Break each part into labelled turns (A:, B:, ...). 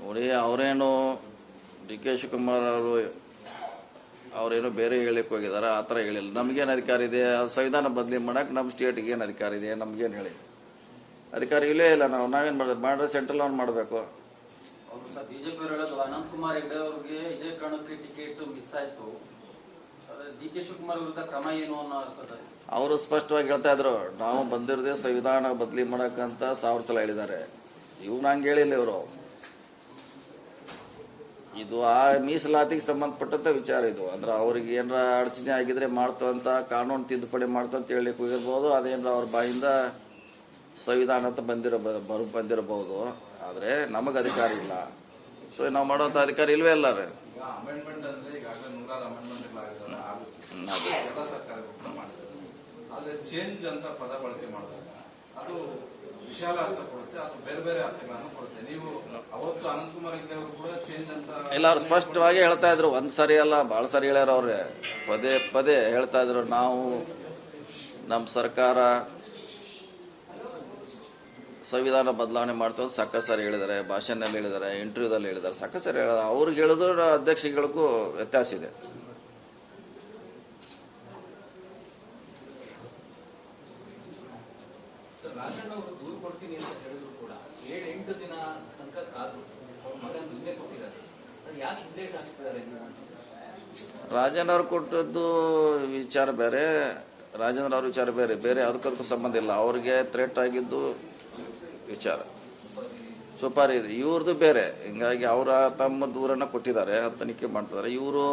A: ನೋಡಿ ಅವರೇನು D K Shivakumar ಅವರೇನು ಬೇರೆ ಹೇಳಿಕ್ಕೆ ಹೋಗಿದ್ದಾರೆ, ಆ ಥರ ಹೇಳಿಲ್ಲ. ನಮಗೇನು ಅಧಿಕಾರ ಇದೆ? ಅದು ಸಂವಿಧಾನ ಬದಲಿ ಮಾಡೋಕೆ ನಮ್ಮ ಸ್ಟೇಟಿಗೆ ಏನು ಅಧಿಕಾರ ಇದೆ? ನಮಗೇನು ಹೇಳಿ ಅಧಿಕಾರ ಇಲ್ಲೇ ಇಲ್ಲ. ನಾವೇನು ಮಾಡೋದು? ಮಾಡಿದ್ರೆ ಸೆಂಟ್ರಲ್ ಅವ್ನು ಮಾಡಬೇಕು.
B: ಬಿಜೆಪಿ ಹೇಳೋದು ಅನಂತಕುಮಾರ್ ಹೆಗಡೆ ಅವ್ರಿಗೆ ಇದೇ ಕಾರಣಕ್ಕೆ ಟಿಕೆಟ್ ಮಿಸ್ ಆಯ್ತು, ಡಿ ಕೆ ಶಿವಕುಮಾರ್ ವಿರುದ್ಧ ಕ್ರಮ ಏನು ಅನ್ನೋ ಅರ್ಥದಲ್ಲಿ
A: ಅವರು ಸ್ಪಷ್ಟವಾಗಿ ಹೇಳ್ತಾ ಇದ್ರು, ನಾವು ಬಂದಿರದೆ ಸಂವಿಧಾನ ಬದಲಿ ಮಾಡಕ್ಕಂತ 1000 ಸಲ ಹೇಳಿದ್ದಾರೆ. ಇವ್ರು ಹಂಗೆ ಹೇಳಿಲ್ಲ. ಇವರು ಇದು ಆ ಮೀಸಲಾತಿಗೆ ಸಂಬಂಧಪಟ್ಟಂತ ವಿಚಾರ ಇದು. ಅಂದ್ರೆ ಅವ್ರಿಗೆ ಏನಾರ ಅಡಚಣೆ ಆಗಿದ್ರೆ ಮಾಡ್ತಂತ ಕಾನೂನು ತಿದ್ದುಪಡಿ ಮಾಡ್ತಂತ ಹೇಳಲಿಕ್ಕೆ ಹೋಗಿರ್ಬೋದು. ಅದೇನ್ರ ಅವ್ರ ಬಾಯಿಂದ ಸಂವಿಧಾನ ಅಂತ ಬಂದಿರಬಹುದು. ಆದರೆ ನಮಗೆ ಅಧಿಕಾರ ಇಲ್ಲ. ಸೊ ನಾವು ಮಾಡೋಂಥ ಅಧಿಕಾರ ಇಲ್ವೇ ಇಲ್ಲ ರೀ.
C: ಚೇಂಜ್ ಅಂತ ಪದ ಬಳಕೆ ಮಾಡಿದಾಗ ಅದು ವಿಶಾಲ ಅರ್ಥ ಕೊಡುತ್ತೆ, ಅದು ಬೇರೆ ಬೇರೆ ಅರ್ಥಗಳನ್ನು ಕೊಡುತ್ತೆ. ನೀವು ಅವತ್ತು ಅನಂತಕುಮಾರ್ ಹೆಗಡೆ ಅವರು ಕೂಡ ಚೇಂಜ್ ಅಂತ
A: ಇಲ್ಲ, ಅವ್ರು ಸ್ಪಷ್ಟವಾಗಿ ಹೇಳ್ತಾ ಇದ್ರು. ಒಂದ್ ಸರಿ ಅಲ್ಲ, ಬಹಳ ಸರಿ ಹೇಳ್ಯಾರ ಅವ್ರೆ. ಪದೇ ಪದೇ ಹೇಳ್ತಾ ಇದ್ರು, ನಾವು ನಮ್ಮ ಸರ್ಕಾರ ಸಂವಿಧಾನ ಬದಲಾವಣೆ ಮಾಡ್ತೀವಿ ಸಾಕಷ್ಟು ಸಾರಿ ಹೇಳಿದ್ದಾರೆ, ಭಾಷಣದಲ್ಲಿ ಹೇಳಿದ್ದಾರೆ, ಇಂಟರ್ವ್ಯೂದಲ್ಲಿ ಹೇಳಿದ್ದಾರೆ, ಸಾಕಷ್ಟು ಸಾರಿ ಹೇಳಿದ್ದಾರೆ. ಅವ್ರಿಗೆ ಹೇಳಿದ್ರು ಅಧ್ಯಕ್ಷಗಳಿಗೂ ವ್ಯತ್ಯಾಸ ಇದೆ.
D: ರಾಜಣ್ಣ ಅವರು ದೂರು ಕೊಡ್ತೀನಿ ಅಂತ ಹೇಳಿದ್ರು ಕೂಡ 7-8 ದಿನ ತನಕ ಕಾದ್ರು. ಅವ್ರ ಮಗ ನಿನ್ನೆ ಕೊಟ್ಟಿದ್ದಾರೆ. ಅದು ಯಾಕೆ ಹಿಂದೇಟ್ ಹಾಕ್ತಿದ್ದಾರೆ?
A: ರಾಜನ್ ಅವ್ರು ಕೊಟ್ಟದ್ದು ವಿಚಾರ ಬೇರೆ, ರಾಜೇಂದ್ರ ಅವ್ರ ವಿಚಾರ ಬೇರೆ. ಬೇರೆ ಅದಕ್ಕದಕ್ಕೂ ಸಂಬಂಧ ಇಲ್ಲ. ಅವ್ರಿಗೆ ಥ್ರೆಟ್ ಆಗಿದ್ದು ವಿಚಾರ ಸುಪಾರಿ ಇದೆ, ಇವ್ರದ್ದು ಬೇರೆ. ಹಿಂಗಾಗಿ ಅವರ ತಮ್ಮ ದೂರನ್ನ ಕೊಟ್ಟಿದ್ದಾರೆ, ತನಿಖೆ ಮಾಡ್ತಿದ್ದಾರೆ. ಇವರು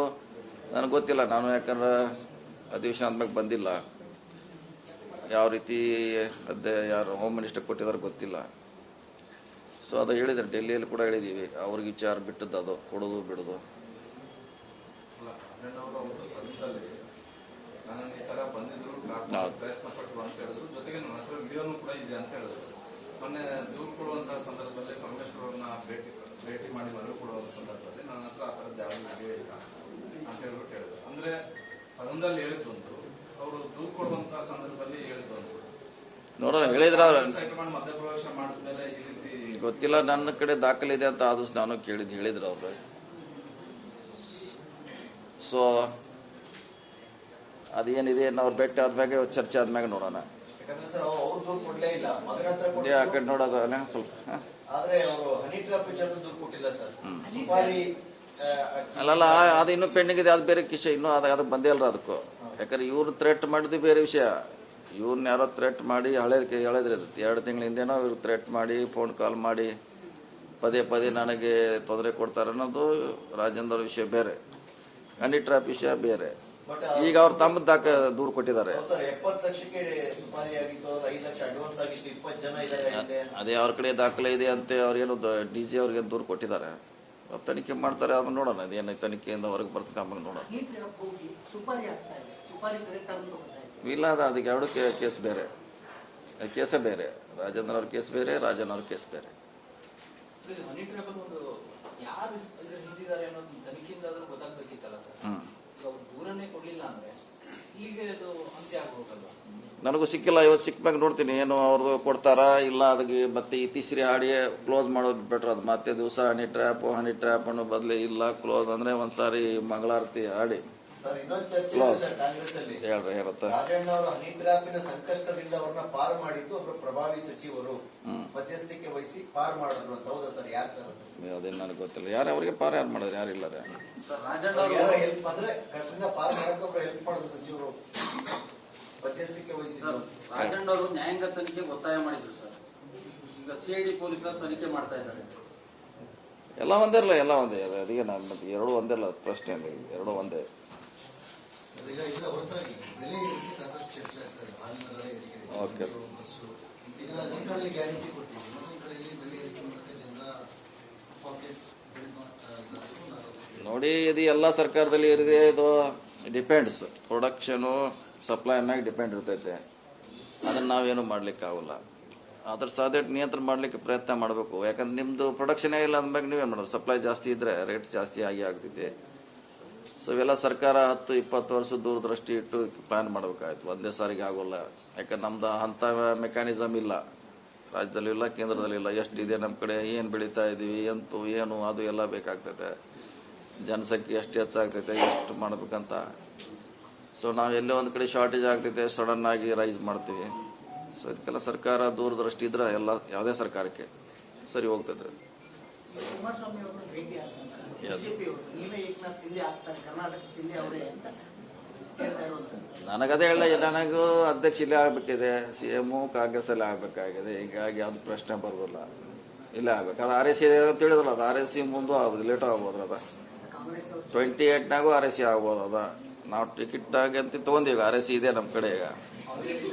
A: ನನಗೆ ಗೊತ್ತಿಲ್ಲ, ನಾನು ಯಾಕಂದ್ರೆ ಅಧಿವೇಶನ ಆದ್ಮೇಲೆ ಬಂದಿಲ್ಲ. ಯಾವ ರೀತಿ ಯಾರು ಹೋಮ್ ಮಿನಿಸ್ಟರ್ ಕೊಟ್ಟಿದ್ದಾರೆ ಗೊತ್ತಿಲ್ಲ. ಸೊ ಅದು ಹೇಳಿದ್ದಾರೆ, ಡೆಲ್ಲಿಯಲ್ಲಿ ಕೂಡ ಹೇಳಿದ್ದೀವಿ. ಅವ್ರಿಗೆ ವಿಚಾರ ಬಿಟ್ಟದ್ದು ಅದು ಕೊಡೋದು ಬಿಡೋದು.
C: ಜೊತೆಗೆ ನನ್ನ ಹತ್ರ ವಿಡಿಯೋನು ಕೂಡ ಇದೆ ಅಂತ ಹೇಳಿದ್ರು. ಮೊನ್ನೆ ದೂರು ಕೊಡುವಂತಹ ಸಂದರ್ಭದಲ್ಲಿ ಪರಮೇಶ್ವರ್ ಅವ್ರನ್ನ ಭೇಟಿ ಮಾಡಿ ಮನವಿ ಕೊಡುವ ಸಂದರ್ಭದಲ್ಲಿ ನನ್ನ ಹತ್ರ ಆ ಥರದ್ದು ಯಾವ ವಿಡಿಯೋ ಇಲ್ಲ ಅಂತ ಹೇಳ್ಬಿಟ್ಟು ಹೇಳಿದ್ರು. ಅಂದ್ರೆ ಸದನದಲ್ಲಿ ಹೇಳಿದ್ದು ಅವರು ದೂರು ಕೊಡುವಂತಹ ಸಂದರ್ಭದಲ್ಲಿ ಹೇಳಿದ್ದು
A: ನೋಡೋಣ. ಹೇಳಿದ್ರ
C: ಹೈಕಮಾಂಡ್ ಮಧ್ಯಪ್ರವೇಶ ಮಾಡಿದ್ಮೇಲೆ ಈ ರೀತಿ
A: ಗೊತ್ತಿಲ್ಲ. ನನ್ನ ಕಡೆ ದಾಖಲಿದೆ ಅಂತ ಆದಷ್ಟು ನಾನು ಹೇಳಿದ್ರು ಅವ್ರು. ಸೊ ಅದೇನಿದೆ ಅವ್ರು ಭೇಟಿ ಆದ್ಮ್ಯಾಗ ಚರ್ಚೆ ಆದ್ಮ್ಯಾಗ ನೋಡೋಣ. ಆ ಕಡೆ ನೋಡೋದು ಸ್ವಲ್ಪ ಅಲ್ಲಲ್ಲ, ಅದು ಇನ್ನೂ ಪೆಂಡಿಂಗ್ ಇದೆ. ಅದು ಬೇರೆ ವಿಷಯ. ಇನ್ನೂ ಅದು ಬಂದೇ ಅಲ್ರ ಅದಕ್ಕೂ. ಯಾಕಂದ್ರೆ ಇವ್ರು ಥ್ರೆಟ್ ಮಾಡಿದ್ದು ಬೇರೆ ವಿಷಯ. ಇವ್ರನ್ನ ಯಾರೋ ಥ್ರೆಟ್ ಮಾಡಿ ಹೇಳಿದ್ರಿ 2 ತಿಂಗಳ ಹಿಂದೆನೋ ಇವ್ರು ಥ್ರೆಟ್ ಮಾಡಿ ಫೋನ್ ಕಾಲ್ ಮಾಡಿ ಪದೇ ಪದೇ ನನಗೆ ತೊಂದರೆ ಕೊಡ್ತಾರೆ ಅನ್ನೋದು ರಾಜೇಂದ್ರ ವಿಷಯ ಬೇರೆ, ಹನಿ ಟ್ರ್ಯಾಪ್ ವಿಷಯ ಬೇರೆ. ಈಗ ಅವ್ರು ತಮ್ಮ ದೂರು ಕೊಟ್ಟಿದ್ದಾರೆ. ಅದೇ ಅವ್ರ ಕಡೆ ದಾಖಲೆ ಇದೆ ಅಂತ ಅವ್ರೇನು DJ ಅವ್ರಿಗೆ ದೂರು ಕೊಟ್ಟಿದ್ದಾರೆ. ತನಿಖೆ ಮಾಡ್ತಾರೆ, ಅದನ್ನ ನೋಡೋಣ. ಅದೇನು ತನಿಖೆಯಿಂದ ಹೊರಗೆ ಬರ್ತದೆ ಆಮೇಲೆ ನೋಡೋಣ. ಇಲ್ಲ, ಅದಕ್ಕೆ 2 ಕೇಸ್ ಬೇರೆ, ಕೇಸೇ ಬೇರೆ. ರಾಜೇಂದ್ರ ಅವ್ರ ಕೇಸ್ ಬೇರೆ, ರಾಜನ್ ಅವ್ರ ಕೇಸ್ ಬೇರೆ. ನನಗೂ ಸಿಕ್ಕಿಲ್ಲ. ಇವತ್ತು ಸಿಕ್ಕಾಗ ನೋಡ್ತೀನಿ ಏನು ಅವ್ರದ್ದು ಕೊಡ್ತಾರ ಇಲ್ಲ. ಅದಕ್ಕೆ ಮತ್ತೆ ಇತ್ತೀಸರಿ ಹಾಡಿ ಕ್ಲೋಸ್ ಮಾಡೋದು ಬೆಟ್ರ್. ಅದು ಮತ್ತೆ ದಿವಸ ಹನಿ ಟ್ರ್ಯಾಪ್ ಅನ್ನೋ ಬದಲು ಇಲ್ಲ, ಕ್ಲೋಸ್ ಅಂದ್ರೆ ಒಂದ್ಸಾರಿ ಮಂಗಳಾರತಿ ಹಾಡಿ ಕ್ಲೋಸ್ ಹೇಳ್ರಿ ಹೇಳುತ್ತೆ.
E: ಸಂಕಷ್ಟದಿಂದ ಅವ್ರನ್ನ ಪಾರು ಮಾಡಿದ್ದು ಒಬ್ಬರು ಪ್ರಭಾವಿ ಸಚಿವರು ಮಧ್ಯಸ್ಥಿಕೆ ವಹಿಸಿ ಪಾರು ಮಾಡಿದ್ರು ಅಂತ. ಹೌದಾ ಸರ್? ಯಾರು ಸರ್?
A: ಅದೇನು ನನಗೆ ಗೊತ್ತಿಲ್ಲ. ಯಾರು ಅವ್ರಿಗೆ ಪಾರು ಯಾರು ಮಾಡಿದ್ರು? ಯಾರಿಲ್ಲ ರೀ.
E: ಹೆಲ್ಪ್ ಅಂದ್ರೆ ಕಷ್ಟದಿಂದ ಪಾರು ಮಾಡಕ್ಕೆ ಒಬ್ರು ಹೆಲ್ಪ್ ಮಾಡಿದ್ರು ಸಚಿವರು ಮಧ್ಯಸ್ಥಿಕೆ ವಹಿಸಿ.
B: ರಾಜಣ್ಣ ಅವರು ನ್ಯಾಯಾಂಗ ತನಿಖೆಗೆ ಒತ್ತಾಯ ಮಾಡಿದ್ರು ಸರ್. ಈಗ CID ಪೊಲೀಸರು ತನಿಖೆ ಮಾಡ್ತಾ ಇದ್ದಾರೆ.
A: ಎಲ್ಲ ಒಂದೇ ಇರಲ್ಲ, ಎಲ್ಲ ಒಂದೇ. ಅದಕ್ಕೆ ನಮ್ಮ 2 ಒಂದೇ ಇಲ್ಲ, ಪ್ರಶ್ನೆ ಇಲ್ಲ. 2 ಒಂದೇ. ಓಕೆ, ನೋಡಿ, ಇದು ಎಲ್ಲ ಸರ್ಕಾರದಲ್ಲಿ ಇರಿದೆ. ಇದು ಡಿಪೆಂಡ್ಸ್, ಪ್ರೊಡಕ್ಷನು ಸಪ್ಲೈ ಮ್ಯಾಗ ಡಿಪೆಂಡ್ ಇರ್ತೈತೆ. ಅದನ್ನು ನಾವೇನು ಮಾಡ್ಲಿಕ್ಕೆ ಆಗಲ್ಲ. ಅದ್ರ ಸಾಧ್ಯ ನಿಯಂತ್ರಣ ಮಾಡಲಿಕ್ಕೆ ಪ್ರಯತ್ನ ಮಾಡಬೇಕು. ಯಾಕಂದ್ರೆ ನಿಮ್ಮದು ಪ್ರೊಡಕ್ಷನೇ ಇಲ್ಲ ಅಂದ್ಮ್ಯಾಗ ನೀವೇನು ಮಾಡೋದು? ಸಪ್ಲೈ ಜಾಸ್ತಿ ಇದ್ದರೆ ರೇಟ್ ಜಾಸ್ತಿ ಆಗ್ತೈತೆ. ಸೊ ಇವೆಲ್ಲ ಸರ್ಕಾರ 10-20 ವರ್ಷ ದೂರದೃಷ್ಟಿ ಇಟ್ಟು ಪ್ಲಾನ್ ಮಾಡಬೇಕಾಯ್ತು. ಒಂದೇ ಸಾರಿಗೆ ಆಗೋಲ್ಲ. ಯಾಕಂದ್ರೆ ನಮ್ದು ಅಂಥ ಮೆಕ್ಯಾನಿಸಮ್ ಇಲ್ಲ. ರಾಜ್ಯದಲ್ಲೂ ಇಲ್ಲ, ಕೇಂದ್ರದಲ್ಲಿಲ್ಲ. ಎಷ್ಟಿದೆ ನಮ್ಮ ಕಡೆ, ಏನು ಬೆಳೀತಾ ಇದ್ದೀವಿ, ಎಂತು ಏನು ಅದು ಎಲ್ಲ ಬೇಕಾಗ್ತೈತೆ. ಜನಸಂಖ್ಯೆ ಎಷ್ಟು ಹೆಚ್ಚಾಗ್ತೈತೆ, ಎಷ್ಟು ಮಾಡ್ಬೇಕಂತ. ಸೊ ನಾವು ಎಲ್ಲೋ ಒಂದು ಕಡೆ ಶಾರ್ಟೇಜ್ ಆಗ್ತೈತೆ, ಸಡನ್ನಾಗಿ ರೈಸ್ ಮಾಡ್ತೀವಿ. ಸೊ ಇದಕ್ಕೆಲ್ಲ ಸರ್ಕಾರ ದೂರದೃಷ್ಟಿ ಇದ್ರೆ ಎಲ್ಲ ಯಾವುದೇ ಸರ್ಕಾರಕ್ಕೆ ಸರಿ ಹೋಗ್ತದೆ.
F: ಕುಮಾರಸ್ವಾಮಿ ಅವರು ಭೇಟಿ ಆದ್ರಂತ
A: Yes.
F: ಬಿಜೆಪಿ ಅವರು ನೀವೇ ಏಕನಾಥ್ ಶಿಂದೆ ಆಗ್ತಾರೆ, ಕರ್ನಾಟಕ ಶಿಂದೆ ಅವರೇ ಅಂತ ಹೇಳ್ತಾ ಇರುವಂತದ್ದು.
A: ನನಗದೇ ಹೇಳ, ನನಗೂ ಅಧ್ಯಕ್ಷ ಇಲ್ಲೇ ಆಗಬೇಕಿದೆ, CM ಕಾಂಗ್ರೆಸ್ಸಲ್ಲಿ ಆಗಬೇಕಾಗಿದೆ. ಹೀಗಾಗಿ ಅದು ಪ್ರಶ್ನೆ ಬರೋದಿಲ್ಲ, ಇಲ್ಲೇ ಆಗ್ಬೇಕು. ಅದು RSC ಅಂತ ಹೇಳಿದ್ರಲ್ಲ, ಅದು RSC ಮುಂದೆ ಆಗ್ಬೋದು, ಲೇಟ್ ಆಗ್ಬೋದು. ಅದ
F: ಕಾಂಗ್ರೆಸ್ನವರು
A: 28ನಾಗೂ RSC ಆಗ್ಬೋದು. ಅದ ನಾವು ಟಿಕೆಟ್ ಅಂತ ತೊಗೊಂಡೀಗ, RSC ಇದೆ ನಮ್ಮ ಕಡೆ ಈಗ.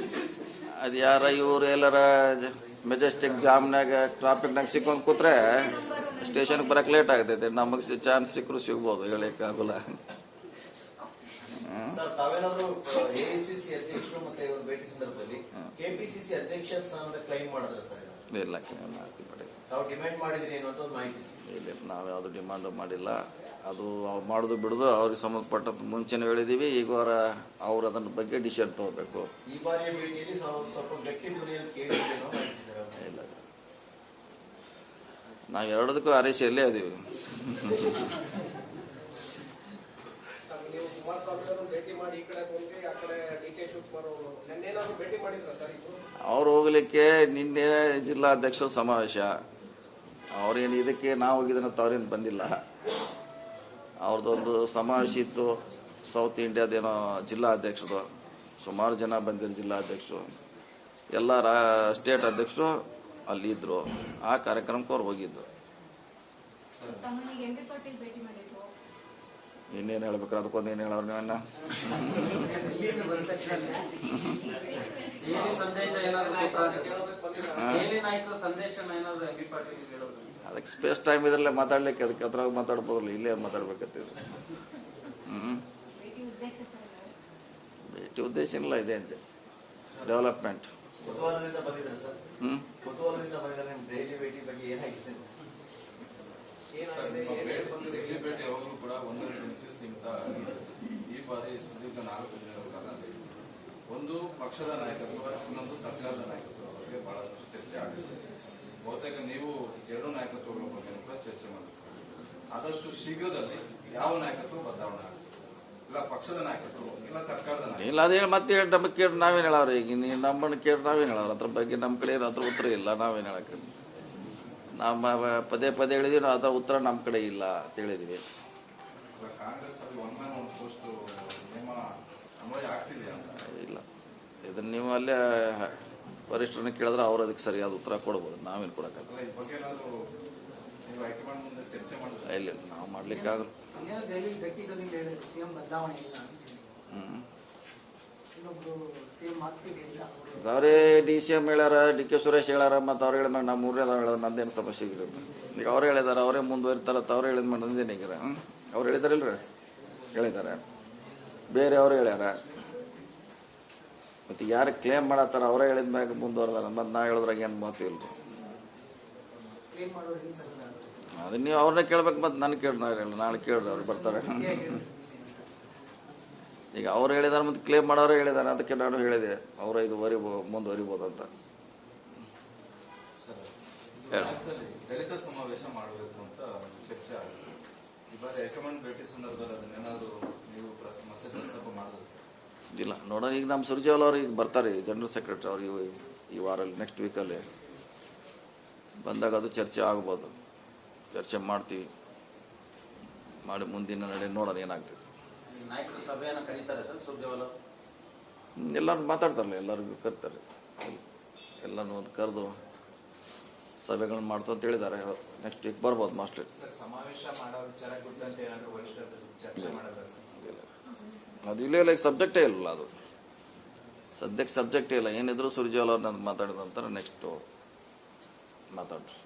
A: ಅದು ಯಾರ ಇವರು ಎಲ್ಲರ ಮೆಜೆಸ್ಟಿಕ್ ಜಾಮ್ನಾಗ ಟ್ರಾಫಿಕ್ನಾಗ ಸಿಕ್ಕೊಂಡು ಕೂತ್ರೆ ಸ್ಟೇಷನ್ಗೆ ಬರಕ್ಕೆ ಲೇಟ್ ಆಗ್ತೈತೆ. ನಮಗೆ ಚಾನ್ಸ್ ಸಿಕ್ಕರು ಸಿಗ್ಬೋದು, ಹೇಳಕ್ಕಾಗಲ್ಲ.
E: ಸರ್, ತಾವೇನಾದ್ರು AICC ಅಧ್ಯಕ್ಷರು ಮತ್ತೆ ಇವರು ಭೇಟಿ ಸಂದರ್ಭದಲ್ಲಿ KPCC ಅಧ್ಯಕ್ಷ ಸ್ಥಾನದ ಕ್ಲೈಮ್ ಮಾಡಿದ್ರೆ ಸರ್?
A: ಇಲ್ಲ, ಮಾಹಿತಿ ಮಾಡಿ.
E: ತಾವು ಡಿಮ್ಯಾಂಡ್ ಮಾಡಿದ್ರಿ ಏನು ಅಂತ ಒಂದು ಮಾಹಿತಿ.
A: ಇಲ್ಲ, ನಾವು ಯಾವುದು ಡಿಮಾಂಡು ಮಾಡಿಲ್ಲ. ಅದು ಅವ್ರು ಮಾಡೋದು ಬಿಡೋದು ಅವ್ರಿಗೆ ಸಂಬಂಧಪಟ್ಟಂತ ಮುಂಚೆನೇ ಹೇಳಿದ್ದೀವಿ. ಈಗ ಅವ್ರು ಅದನ್ನ ಬಗ್ಗೆ ಡಿಸಿಷನ್ ತಗೋಬೇಕು.
E: ಈ ಬಾರಿಯ ಭೇಟಿಯಲ್ಲಿ ಸ್ವಲ್ಪ ಗಟ್ಟಿ ಧ್ವನಿಯಲ್ಲಿ ಕೇಳಿದ್ದೇನೋ ಮಾಹಿತಿ ಸರ್?
A: ಇಲ್ಲ, ನಾವು ಎರಡದಕ್ಕೂ RSCಯಲ್ಲೇ ಅದೀವಿ.
G: ನೀವು ಕುಮಾರಸ್ವಾಮಿ ಅವರು ಭೇಟಿ ಮಾಡಿ ಈ ಕಡೆ ಬಂದ್ರೆ ಆ ಕಡೆ DK ಶಿವಕುಮಾರ್ ಅವರು ನೆನ್ನೇನಾದ್ರು ಭೇಟಿ ಮಾಡಿದ್ರ ಸರ್?
A: ಅವ್ರು ಹೋಗ್ಲಿಕ್ಕೆ ನಿನ್ನೆ ಜಿಲ್ಲಾಧ್ಯಕ್ಷ ಸಮಾವೇಶ. ಅವ್ರೇನು ಇದಕ್ಕೆ ನಾವು ಹೋಗಿದ್ದನಂತ ಅವ್ರೇನು ಬಂದಿಲ್ಲ. ಅವ್ರದ್ದೊಂದು ಸಮಾವೇಶ ಇತ್ತು, ಸೌತ್ ಇಂಡಿಯಾದೇನೋ ಜಿಲ್ಲಾ ಅಧ್ಯಕ್ಷರು. ಸುಮಾರು ಜನ ಬಂದಿರು ಜಿಲ್ಲಾಧ್ಯಕ್ಷರು, ಎಲ್ಲ ಸ್ಟೇಟ್ ಅಧ್ಯಕ್ಷರು ಅಲ್ಲಿ ಇದ್ರು. ಆ ಕಾರ್ಯಕ್ರಮಕ್ಕೆ ಅವ್ರು ಹೋಗಿದ್ದು.
H: ತಮ್ಮನಿಗೆ ಎಂ ಬಿ ಪಾಟೀಲ್ ಭೇಟಿ ಮಾಡಿದ್ರು.
A: ಇನ್ನೇನು ಹೇಳ್ಬೇಕಾರೆ ಅದಕ್ಕೊಂದು ಏನು ಹೇಳೋರು ನೀವನ್ನ?
F: ಇಲ್ಲಿಂದ ಬಂದ ತಕ್ಷಣ
B: ದೆಹಲಿ ಸಂದೇಶ ಏನಾದ್ರು ದೆಹಲಿ ನಾಯಕರ ಸಂದೇಶ ಏನಾದ್ರು ಎಂ ಬಿ ಪಾಟೀಲ್ ಹೇಳೋದು?
A: ಅದಕ್ಕೆ ಸ್ಪೇಸ್ ಟೈಮ್ ಇದ್ರಲ್ಲೇ ಮಾತಾಡ್ಲಿಕ್ಕೆ, ಅದಕ್ಕೆ ಅದ್ರಾಗ ಮಾತಾಡ್ಬೋದಲ್ಲ, ಇಲ್ಲೇ ಮಾತಾಡ್ಬೇಕತ್ತಿದ್ರು.
H: ಭೇಟಿ ಉದ್ದೇಶ ಸರ್?
A: ಭೇಟಿ ಉದ್ದೇಶ ಇಲ್ಲ, ಇದೆ ಅಂತೆ ಡೆವಲಪ್ಮೆಂಟ್.
E: ಕುತೂಹಲದಿಂದ ಬಂದಿದ್ದಾರೆ ಸರ್? ಕುತೂಹಲದಿಂದ ಬಂದಿದ್ದಾರೆ. ನಿಮ್ಮ ದೆಹಲಿ ಭೇಟಿ ಬಗ್ಗೆ ಏನಾಗಿದೆ?
C: ಸರ್, ನಿಮ್ಮ ದೆಹಲಿ ಭೇಟಿ ಯಾವಾಗಲೂ ಕೂಡ 1 ನಿಮಿಷ ಸೀಮಿತ ಆಗಿದೆ. ಈ ಬಾರಿ ಸುದೀರ್ಘ 4 ದಿನಗಳ ಕಾಲ ನಡೆಯಿತು. ಒಂದು ಪಕ್ಷದ ನಾಯಕತ್ವ, ಇನ್ನೊಂದು ಸರ್ಕಾರದ ನಾಯಕತ್ವ ಬಗ್ಗೆ ಬಹಳಷ್ಟು ಚರ್ಚೆ ಆಗಿದೆ. ಬಹುತೇಕ ನೀವು 2 ನಾಯಕತ್ವಗಳ ಬಗ್ಗೆ ಕೂಡ ಚರ್ಚೆ ಮಾಡಿದ್ದೀರಿ. ಆದಷ್ಟು ಶೀಘ್ರದಲ್ಲಿ ಯಾವ ನಾಯಕತ್ವ ಬದಲಾವಣೆ ಆಗುತ್ತೆ? ಇಲ್ಲ ಪಕ್ಷದ ನಾಯಕತ್ವ, ಇಲ್ಲ ಸರ್ಕಾರದ ನಾಯಕತ್ವ?
A: ಇಲ್ಲ, ಅದೇ ಮತ್ತೆ ನಮಗೆ ಕೇಳಿ ನಾವೇನು ಹೇಳವ್ರಿ? ಈಗ ನೀವು ನಮ್ಮನ್ನು ಕೇಳಿ ನಾವೇನು ಹೇಳವ್ರ? ಅದ್ರ ಬಗ್ಗೆ ನಮ್ಮ ಕಡೆ ಏನು ಅದ್ರ ಉತ್ತರ ಇಲ್ಲ. ನಾವೇನು ಹೇಳಕ್ಕೆ? ನಮ್ಮ ಪದೇ ಪದೇ ಹೇಳಿದೀವಿ, ನಾವು ಅದರ ಉತ್ತರ ನಮ್ಮ ಕಡೆ ಇಲ್ಲ ಅಂತ ಹೇಳಿದ್ವಿ.
C: ಕಾಂಗ್ರೆಸ್ ಅಲ್ಲಿ ಒನ್ ಮ್ಯಾನ್ ಒನ್ ಪೋಸ್ಟ್ ನಿಯಮ ಅನ್ವಯ ಆಗ್ತಿದೆ ಅಂತ?
A: ಇಲ್ಲ, ಇದನ್ನು ನೀವು ಅಲ್ಲೇ ವರಿಷ್ಠರನ್ನ ಕೇಳಿದ್ರೆ ಅವ್ರು ಅದಕ್ಕೆ ಸರಿಯಾದ ಉತ್ತರ ಕೊಡ್ಬೋದು. ನಾವೇನು ಕೊಡೋಕ್ಕಾಗಲ್ಲ.
C: ಈ ಬಗ್ಗೆ ಏನಾದ್ರು ನೀವು ಹೈಕಮಾಂಡ್ ಮುಂದೆ ಚರ್ಚೆ ಮಾಡಿದ್ರೆ?
A: ಇಲ್ಲ, ನಾವು ಮಾಡ್ಲಿಕ್ಕಾಗಲ್ಲ.
F: ಇನ್ನೇನು ದೆಹಲಿಯಲ್ಲಿ ಗಟ್ಟಿ ಧ್ವನಿಯಲ್ಲಿ ಹೇಳಿದ್ರು CM ಬದಲಾವಣೆ ಇಲ್ಲ ಅಂತ ಹೇಳಿ. ಇನ್ನೊಬ್ರು CM ಆಗ್ತೀವಿ ಅಂತ ಅವರು
A: ಅವರೇ DCM ಹೇಳ್ಯಾರ, DK ಸುರೇಶ್ ಹೇಳ್ಯಾರ, ಮತ್ತು ಅವ್ರು ಹೇಳಿದ ನಾವು 3ನೇದು ಹೇಳಿದ್ರೆ ನಂದೇನು ಸಮಸ್ಯೆ ಇಲ್ಲ. ಈಗ ಅವ್ರು ಹೇಳಿದಾರೆ, ಅವರೇ ಮುಂದುವರಿತಾರ. ಅವ್ರು ಹೇಳಿದ ಮೇಲೆ ನಂದೇನೀಗ ಅವ್ರು ಹೇಳಿದಾರಿಲ್ರಿ? ಹೇಳಿದ್ದಾರೆ. ಬೇರೆ ಅವರು ಹೇಳ್ಯಾರ. ಮತ್ತು ಯಾರು ಕ್ಲೇಮ್ ಮಾಡತ್ತಾರ ಅವರೇ ಹೇಳಿದ ಮ್ಯಾಗ ಮುಂದುವರೆದಾರ. ಮತ್ತು ನಾ ಹೇಳಿದ್ರಾಗ ಏನು ಮಾತು ಇಲ್ರಿ.
F: ಕ್ಲೇಮ್ ಮಾಡೋರು ಹಿಂಗೆ ಸರ್ ಆಗುತ್ತೆ ಸರ್.
A: ಅದನ್ನ ನೀವು ಅವ್ರನ್ನೇ ಕೇಳ್ಬೇಕು, ಮತ್ತು ನನಗೆ ಕೇಳಿ ನಾಳೆ ಕೇಳ್ರಿ, ಅವ್ರು ಬರ್ತಾರೆ. ಈಗ ಅವ್ರು ಹೇಳಿದಾರೆ, ಮತ್ತು ಕ್ಲೇಮ್ ಮಾಡೋರು ಹೇಳಿದಾರೆ. ಅದಕ್ಕೆ ನಾನು ಹೇಳಿದೆ ಅವರು ಇದು ಮುಂದುವರಿಬೋದು ಅಂತ.
C: ರಾಜ್ಯದಲ್ಲಿ ದಲಿತ ಸಮಾವೇಶ ಮಾಡಬೇಕು ಅಂತ ಚರ್ಚೆ ಆಗಿದೆ. ಈ ಬಾರಿ ಹೈಕಮಾಂಡ್ ಭೇಟಿ ಸಂದರ್ಭದಲ್ಲಿ ಅದನ್ನೇನಾದ್ರು ನೀವು ಮತ್ತೆ ಪ್ರಸ್ತಾಪ ಮಾಡಿದ್ರೆ ಸರ್?
A: ಇಲ್ಲ, ನೋಡೋಣ. ಈಗ ನಮ್ಮ ಸುರ್ಜೇವಾಲ ಅವ್ರು ಈಗ ಬರ್ತಾರೆ, ಜನರಲ್ ಸೆಕ್ರೆಟರಿ ಅವ್ರು ಈ ವಾರಲ್ಲಿ, ನೆಕ್ಸ್ಟ್ ವೀಕಲ್ಲಿ ಬಂದಾಗ ಅದು ಚರ್ಚೆ ಆಗ್ಬೋದು. ಚರ್ಚೆ ಮಾಡ್ತೀವಿ, ಮಾಡಿ ಮುಂದಿನ ನಡೆ ನೋಡೋಣ ಏನಾಗ್ತದೆ.
B: ನಾಯಕರು ಸಭೆಯನ್ನು ಕರೀತಾರೆ ಸರ್ ಸುರ್ಜೇವಾಲ?
A: ಎಲ್ಲರೂ ಮಾತಾಡ್ತಾರಲ್ಲ, ಎಲ್ಲರಿಗೂ ಕರ್ತಾರೆ. ಎಲ್ಲನೂ ಒಂದು ಕರೆದು ಸಭೆಗಳನ್ನ ಮಾಡ್ತು ಅಂತ ಹೇಳಿದ್ದಾರೆ. ನೆಕ್ಸ್ಟ್ ವೀಕ್ ಬರ್ಬೋದು ಮೋಸ್ಟ್ಲಿ.
D: ಸಮಾವೇಶ ಮಾಡೋ ವಿಚಾರ ಕುರಿತಂತೆ ಏನಾದರೂ ವರಿಷ್ಠರು ಚರ್ಚೆ ಮಾಡಿದ್ರೆ ಸರ್?
A: ಅದು ಇಲ್ಲ, ಈಗ ಸಬ್ಜೆಕ್ಟೇ ಇಲ್ಲ. ಅದು ಸದ್ಯಕ್ಕೆ ಸಬ್ಜೆಕ್ಟೇ ಇಲ್ಲ. ಏನಿದ್ರು ಸುರ್ಜೇವಾಲ ಅವ್ರು ನಾನು ಮಾತಾಡಿದ ನಂತರ ನೆಕ್ಸ್ಟು ಮಾತಾಡ್ರಿ.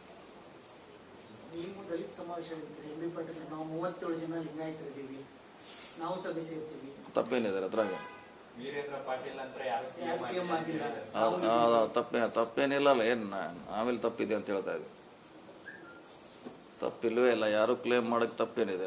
F: ನೀವು ದಲಿತ ಸಮಾವೇಶ ಇರ್ತೀರಿ, ಎಂ ಬಿ ಪಾಟೀಲ್ ನಾವು 37 ಜನ ಲಿಂಗಾಯತರಿದ್ದೀವಿ, ನಾವು ಸಭೆ ಸೇರ್ತೀವಿ.
A: ತಪ್ಪೇನಿದೆ ಅದ್ರಾಗ?
D: ವೀರೇಂದ್ರ ಪಾಟೀಲ್ ಅಂತ ಯಾರು
F: CM ಆಗಿಲ್ಲ.
A: ತಪ್ಪೇನಿಲ್ಲಲ್ಲ. ಏನು ಆಮೇಲೆ ತಪ್ಪಿದೆ ಅಂತ ಹೇಳ್ತಾ ಇದ್ವಿ? ತಪ್ಪಿಲ್ವೇ ಇಲ್ಲ. ಯಾರು ಕ್ಲೇಮ್ ಮಾಡಕ್ಕೆ ತಪ್ಪೇನಿದೆ?